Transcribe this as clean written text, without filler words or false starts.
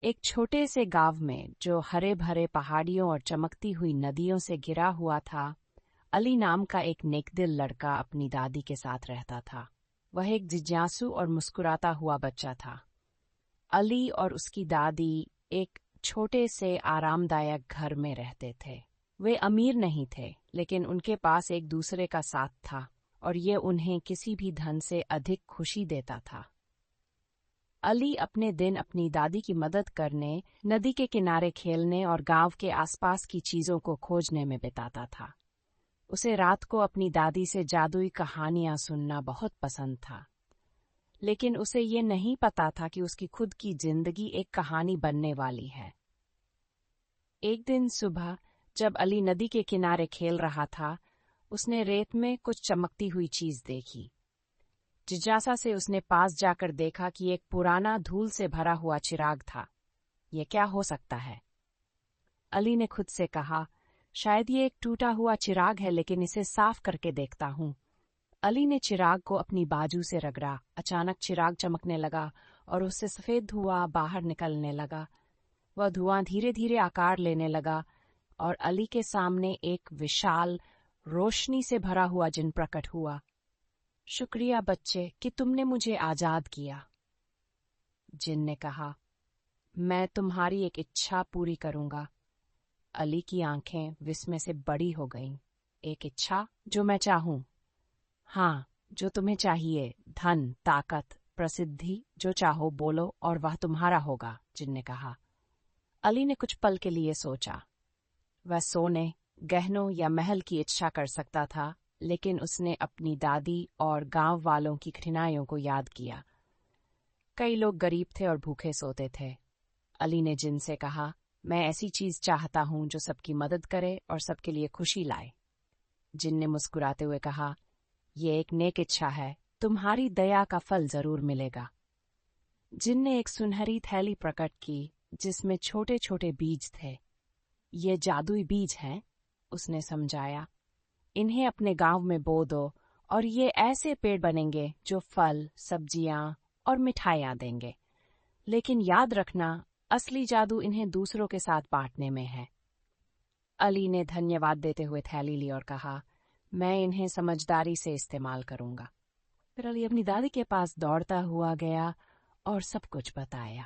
एक छोटे से गांव में जो हरे भरे पहाड़ियों और चमकती हुई नदियों से घिरा हुआ था, अली नाम का एक नेकदिल लड़का अपनी दादी के साथ रहता था। वह एक जिज्ञासु और मुस्कुराता हुआ बच्चा था। अली और उसकी दादी एक छोटे से आरामदायक घर में रहते थे। वे अमीर नहीं थे, लेकिन उनके पास एक दूसरे का साथ था और ये उन्हें किसी भी धन से अधिक खुशी देता था। अली अपने दिन अपनी दादी की मदद करने, नदी के किनारे खेलने और गांव के आसपास की चीजों को खोजने में बिताता था। उसे रात को अपनी दादी से जादुई कहानियां सुनना बहुत पसंद था, लेकिन उसे ये नहीं पता था कि उसकी खुद की जिंदगी एक कहानी बनने वाली है। एक दिन सुबह जब अली नदी के किनारे खेल रहा था, उसने रेत में कुछ चमकती हुई चीज देखी। जिज्ञासा से उसने पास जाकर देखा कि एक पुराना धूल से भरा हुआ चिराग था। यह क्या हो सकता है? अली ने खुद से कहा, शायद ये एक टूटा हुआ चिराग है, लेकिन इसे साफ करके देखता हूँ। अली ने चिराग को अपनी बाजू से रगड़ा। अचानक चिराग चमकने लगा और उससे सफेद धुआं बाहर निकलने लगा। वह धुआं धीरे धीरे आकार लेने लगा और अली के सामने एक विशाल, रोशनी से भरा हुआ जिन प्रकट हुआ। शुक्रिया बच्चे कि तुमने मुझे आजाद किया, जिन ने कहा। मैं तुम्हारी एक इच्छा पूरी करूंगा। अली की आंखें विस्मय से बड़ी हो गईं। एक इच्छा? जो मैं चाहूं? हाँ, जो तुम्हें चाहिए। धन, ताकत, प्रसिद्धि, जो चाहो बोलो और वह तुम्हारा होगा, जिन ने कहा। अली ने कुछ पल के लिए सोचा। वह सोने, गहनों या महल की इच्छा कर सकता था, लेकिन उसने अपनी दादी और गांव वालों की कठिनाइयों को याद किया। कई लोग गरीब थे और भूखे सोते थे। अली ने जिन से कहा, मैं ऐसी चीज चाहता हूं जो सबकी मदद करे और सबके लिए खुशी लाए। जिन ने मुस्कुराते हुए कहा, यह एक नेक इच्छा है, तुम्हारी दया का फल जरूर मिलेगा। जिन ने एक सुनहरी थैली प्रकट की जिसमें छोटे छोटे बीज थे। ये जादुई बीज हैं, उसने समझाया। इन्हें अपने गांव में बो दो और ये ऐसे पेड़ बनेंगे जो फल, सब्जियां और मिठाइयां देंगे। लेकिन याद रखना, असली जादू इन्हें दूसरों के साथ बांटने में है। अली ने धन्यवाद देते हुए थैली ली और कहा, मैं इन्हें समझदारी से इस्तेमाल करूंगा। फिर अली अपनी दादी के पास दौड़ता हुआ गया और सब कुछ बताया।